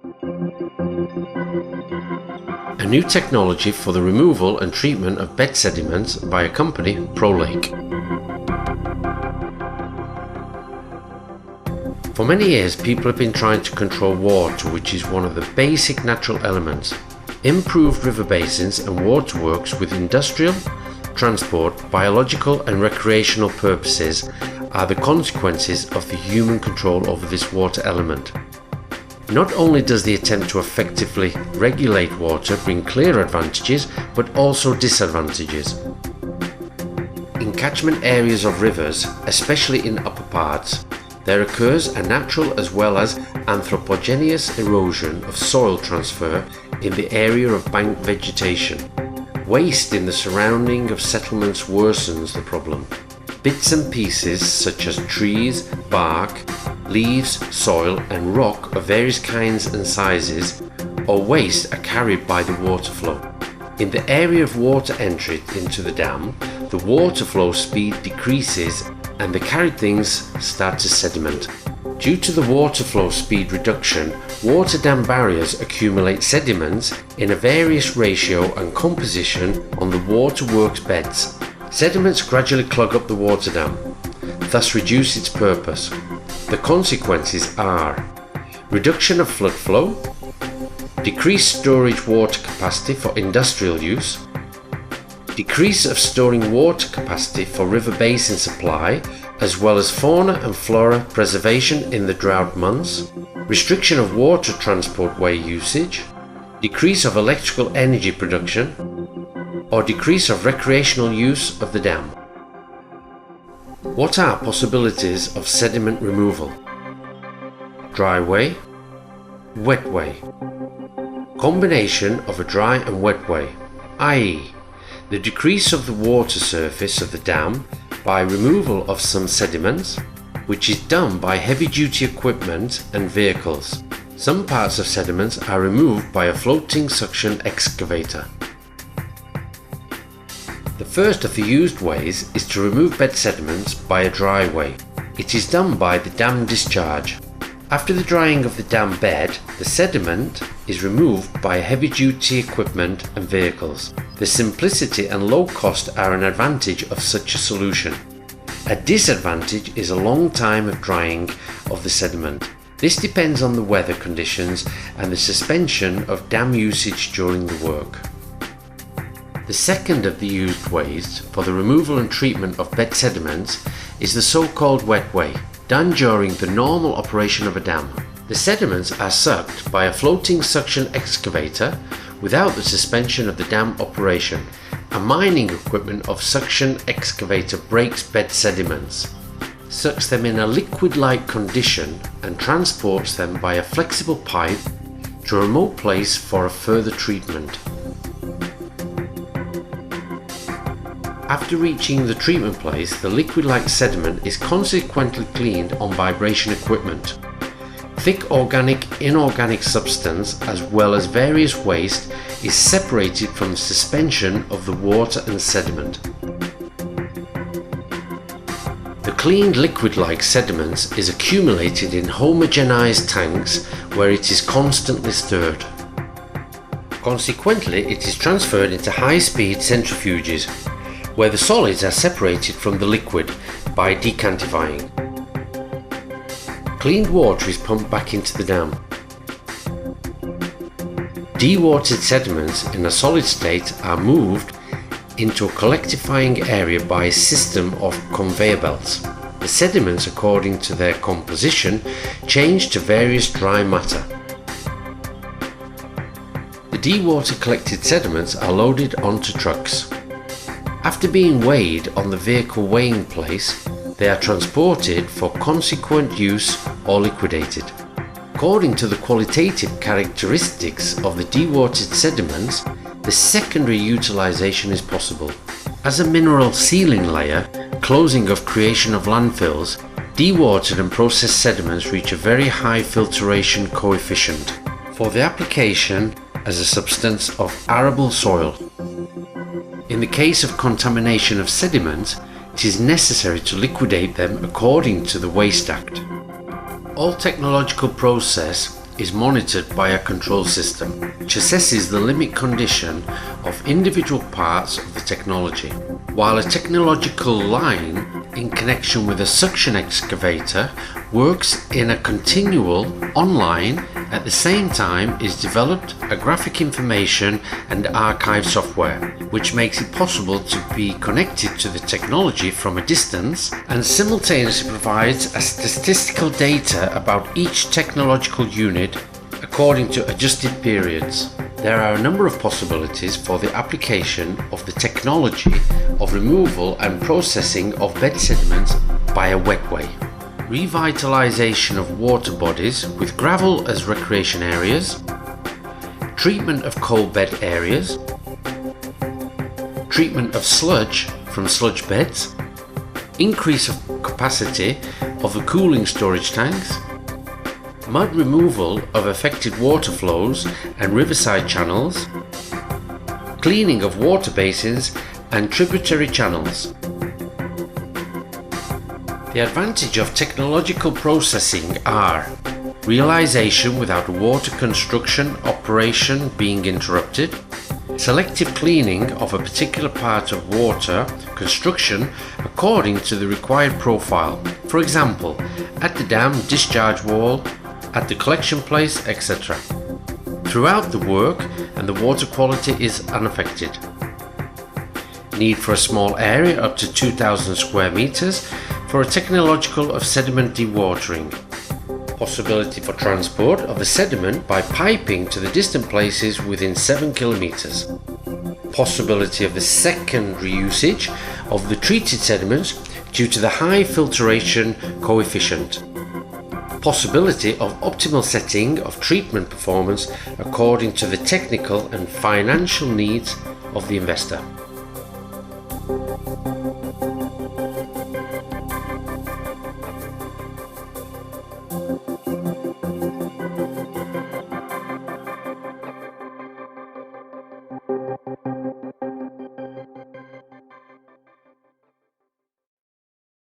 A new technology for the removal and treatment of bed sediments by a company, Prolake. For many years, people have been trying to control water, which is one of the basic natural elements. Improved river basins and waterworks with industrial, transport, biological and recreational purposes are the consequences of the human control over this water element. Not only does the attempt to effectively regulate water bring clear advantages, but also disadvantages. In catchment areas of rivers, especially in upper parts, there occurs a natural as well as anthropogeneous erosion of soil transfer in the area of bank vegetation. Waste in the surrounding of settlements worsens the problem. Bits and pieces such as trees, bark, leaves, soil and rock of various kinds and sizes or waste are carried by the water flow. In the area of water entry into the dam, the water flow speed decreases and the carried things start to sediment. Due to the water flow speed reduction, water dam barriers accumulate sediments in a various ratio and composition on the waterworks beds. Sediments gradually clog up the water dam, thus reduce its purpose. The consequences are reduction of flood flow, decreased storage water capacity for industrial use, decrease of storing water capacity for river basin supply, as well as fauna and flora preservation in the drought months, restriction of water transport way usage, decrease of electrical energy production, or decrease of recreational use of the dam. What are possibilities of sediment removal? Dry way, wet way. Combination of a dry and wet way, i.e. the decrease of the water surface of the dam by removal of some sediments, which is done by heavy-duty equipment and vehicles. Some parts of sediments are removed by a floating suction excavator. The first of the used ways is to remove bed sediments by a dry way. It is done by the dam discharge. After the drying of the dam bed, the sediment is removed by heavy-duty equipment and vehicles. The simplicity and low cost are an advantage of such a solution. A disadvantage is a long time of drying of the sediment. This depends on the weather conditions and the suspension of dam usage during the work. The second of the used ways for the removal and treatment of bed sediments is the so-called wet way, done during the normal operation of a dam. The sediments are sucked by a floating suction excavator without the suspension of the dam operation. A mining equipment of suction excavator breaks bed sediments, sucks them in a liquid-like condition and transports them by a flexible pipe to a remote place for a further treatment. After reaching the treatment place, the liquid-like sediment is consequently cleaned on vibration equipment. Thick organic, inorganic substance as well as various waste is separated from the suspension of the water and sediment. The cleaned liquid-like sediments is accumulated in homogenized tanks where it is constantly stirred. Consequently, it is transferred into high-speed centrifuges, where the solids are separated from the liquid by decantifying. Cleaned water is pumped back into the dam. Dewatered sediments in a solid state are moved into a collectifying area by a system of conveyor belts. The sediments, according to their composition, change to various dry matter. The dewatered collected sediments are loaded onto trucks. After being weighed on the vehicle weighing place, they are transported for consequent use or liquidated. According to the qualitative characteristics of the dewatered sediments, the secondary utilization is possible. As a mineral sealing layer, closing of creation of landfills, dewatered and processed sediments reach a very high filtration coefficient for the application as a substance of arable soil. In the case of contamination of sediments, it is necessary to liquidate them according to the Waste Act. All technological process is monitored by a control system, which assesses the limit condition of individual parts of the technology, while a technological line in connection with a suction excavator works in a continual online. At the same time is developed a graphic information and archive software, which makes it possible to be connected to the technology from a distance and simultaneously provides a statistical data about each technological unit according to adjusted periods. There are a number of possibilities for the application of the technology of removal and processing of bed sediments by a wetway. Revitalization of water bodies with gravel as recreation areas, treatment of coal bed areas, treatment of sludge from sludge beds, increase of capacity of the cooling storage tanks, mud removal of affected water flows and riverside channels, cleaning of water basins and tributary channels. The advantage of technological processing are realization without water construction operation being interrupted, selective cleaning of a particular part of water construction according to the required profile, for example, at the dam discharge wall, at the collection place, etc. throughout the work, and the water quality is unaffected. Need for a small area up to 2,000 square meters for a technological of sediment dewatering. Possibility for transport of the sediment by piping to the distant places within 7 kilometers. Possibility of the secondary usage of the treated sediments due to the high filtration coefficient. Possibility of optimal setting of treatment performance according to the technical and financial needs of the investor.